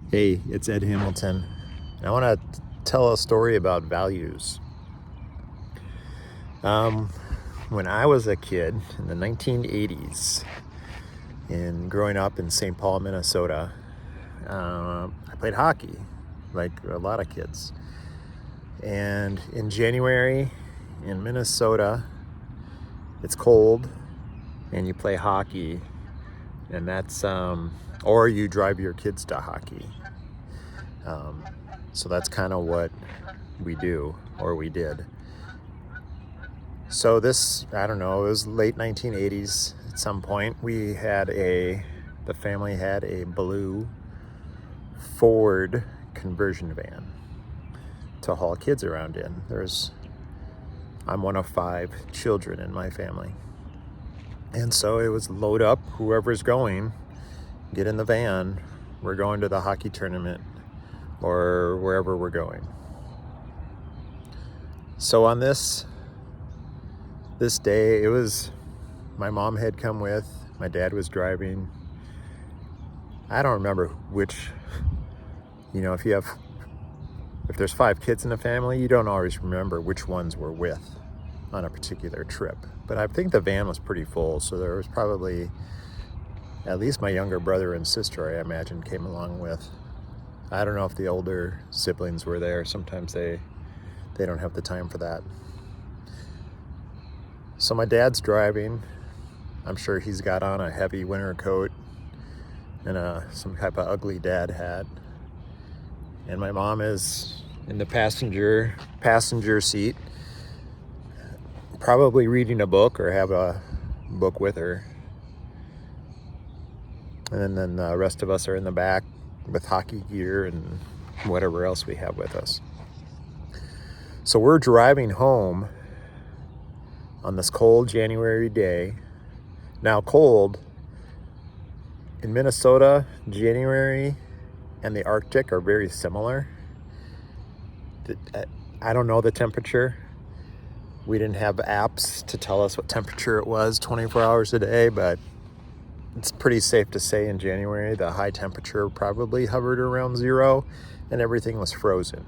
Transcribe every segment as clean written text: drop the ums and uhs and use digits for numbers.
Hey, it's Ed Hamilton. I want to tell a story about values. Um, when I was a kid in the 1980s, and growing up in St. Paul, Minnesota, I played hockey, like a lot of kids. And in January in Minnesota, it's cold, and you play hockey, and or you drive your kids to hockey. Um, so that's kind of what we do, or we did. So I don't know, it was late 1980s at some point. The family had a blue Ford conversion van to haul kids around in. I'm one of 5 children in my family. And so it was load up, whoever's going, get in the van. We're going to the hockey tournament or wherever we're going. So on this day, my mom had come with, my dad was driving. I don't remember which, if there's 5 kids in the family, you don't always remember which ones were with on a particular trip. But I think the van was pretty full, so there was probably at least my younger brother and sister, I imagine, came along with. I don't know if the older siblings were there. Sometimes they don't have the time for that. So my dad's driving. I'm sure he's got on a heavy winter coat and some type of ugly dad hat. And my mom is in the passenger seat, probably reading a book or have a book with her. And then the rest of us are in the back with hockey gear and whatever else we have with us. So we're driving home on this cold January day. Now, cold in Minnesota, January and the Arctic are very similar. I don't know the temperature. We didn't have apps to tell us what temperature it was 24 hours a day, but it's pretty safe to say in January the high temperature probably hovered around 0 and everything was frozen.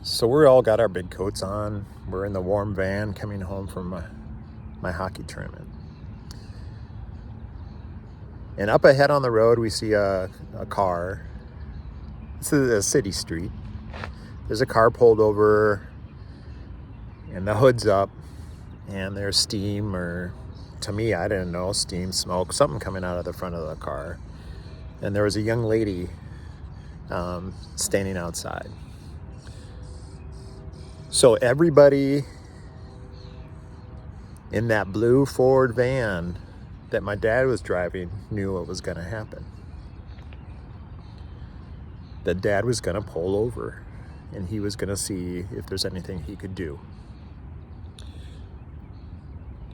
So we all got our big coats on. We're in the warm van coming home from my hockey tournament. And up ahead on the road, we see a car. This is a city street. There's a car pulled over, and the hood's up, and there's steam, or to me, I didn't know, steam, smoke, something coming out of the front of the car. And there was a young lady standing outside. So everybody in that blue Ford van that my dad was driving knew what was going to happen. That dad was going to pull over and he was going to see if there's anything he could do.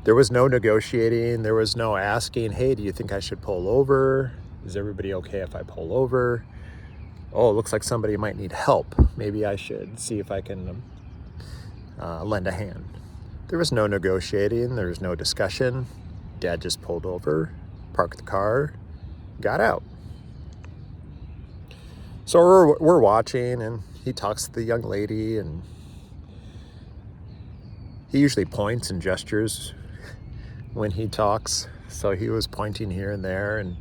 There was no negotiating. There was no asking, hey, do you think I should pull over? Is everybody okay if I pull over? Oh, it looks like somebody might need help. Maybe I should see if I can lend a hand. There was no negotiating. There was no discussion. Dad just pulled over, parked the car, got out. So we're watching, and he talks to the young lady, and he usually points and gestures when he talks. So he was pointing here and there, and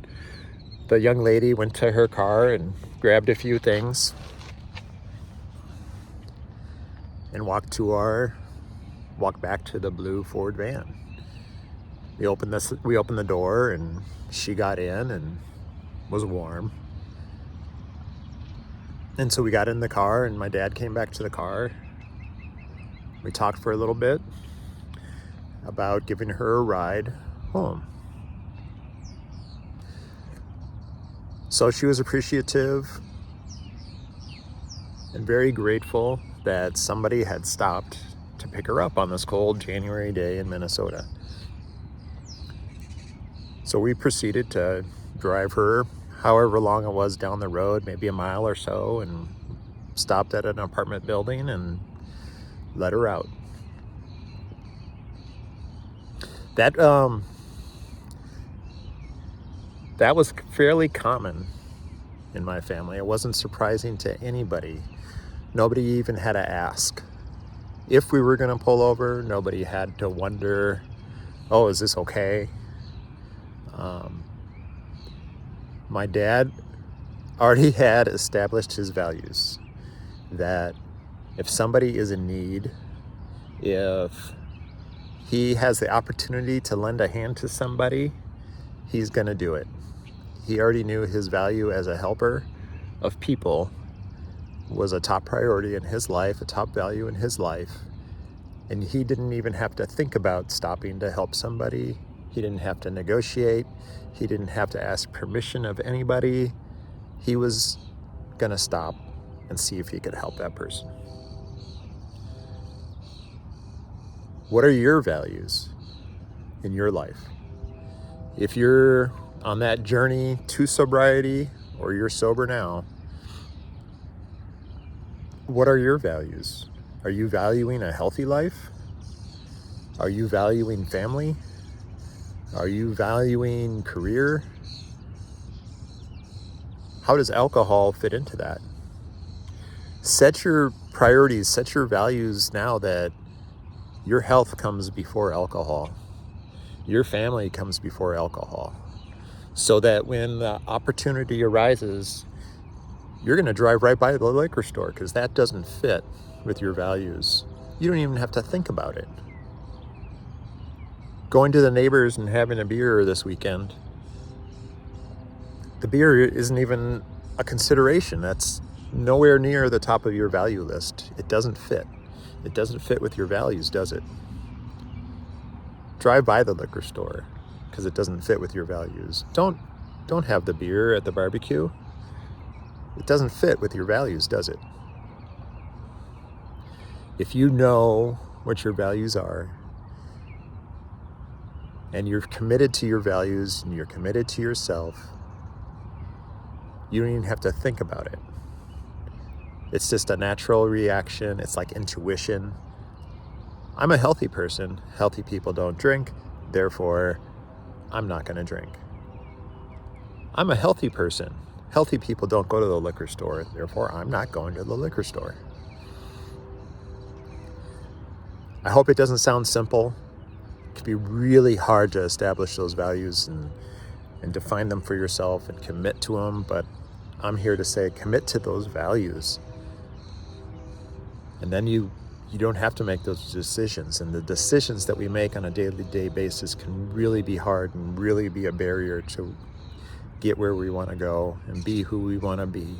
the young lady went to her car and grabbed a few things and walked back to the blue Ford van. We opened the door, and she got in and was warm. And so we got in the car, and my dad came back to the car. We talked for a little bit about giving her a ride home. So she was appreciative and very grateful that somebody had stopped to pick her up on this cold January day in Minnesota. So we proceeded to drive her however long it was down the road, maybe a mile or so, and stopped at an apartment building and let her out. That was fairly common in my family. It wasn't surprising to anybody. Nobody even had to ask. If we were going to pull over, nobody had to wonder, oh, is this okay? My dad already had established his values, that if somebody is in need, if he has the opportunity to lend a hand to somebody, he's going to do it. He already knew his value as a helper of people was a top priority in his life, a top value in his life. And he didn't even have to think about stopping to help somebody. He didn't have to negotiate. He didn't have to ask permission of anybody. He was going to stop and see if he could help that person. What are your values in your life? If you're on that journey to sobriety, or you're sober now, what are your values? Are you valuing a healthy life? Are you valuing family? Are you valuing career? How does alcohol fit into that? Set your priorities, set your values now that your health comes before alcohol. Your family comes before alcohol. So that when the opportunity arises, you're going to drive right by the liquor store because that doesn't fit with your values. You don't even have to think about it. Going to the neighbors and having a beer this weekend, the beer isn't even a consideration. That's nowhere near the top of your value list. It doesn't fit. It doesn't fit with your values, does it? Drive by the liquor store because it doesn't fit with your values. Don't have the beer at the barbecue. It doesn't fit with your values, does it? If you know what your values are, and you're committed to your values, and you're committed to yourself, you don't even have to think about it. It's just a natural reaction. It's like intuition. I'm a healthy person. Healthy people don't drink, therefore, I'm not going to drink. I'm a healthy person. Healthy people don't go to the liquor store, therefore, I'm not going to the liquor store. I hope it doesn't sound simple. It can be really hard to establish those values and define them for yourself and commit to them, but I'm here to say commit to those values. And then you don't have to make those decisions. And the decisions that we make on a day-to-day basis can really be hard and really be a barrier to get where we want to go and be who we want to be.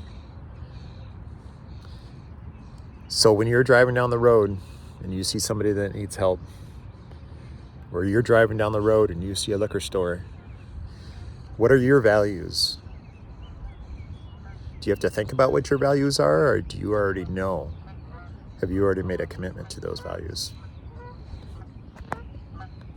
So when you're driving down the road and you see somebody that needs help, or you're driving down the road and you see a liquor store, what are your values? Do you have to think about what your values are, or do you already know? Have you already made a commitment to those values?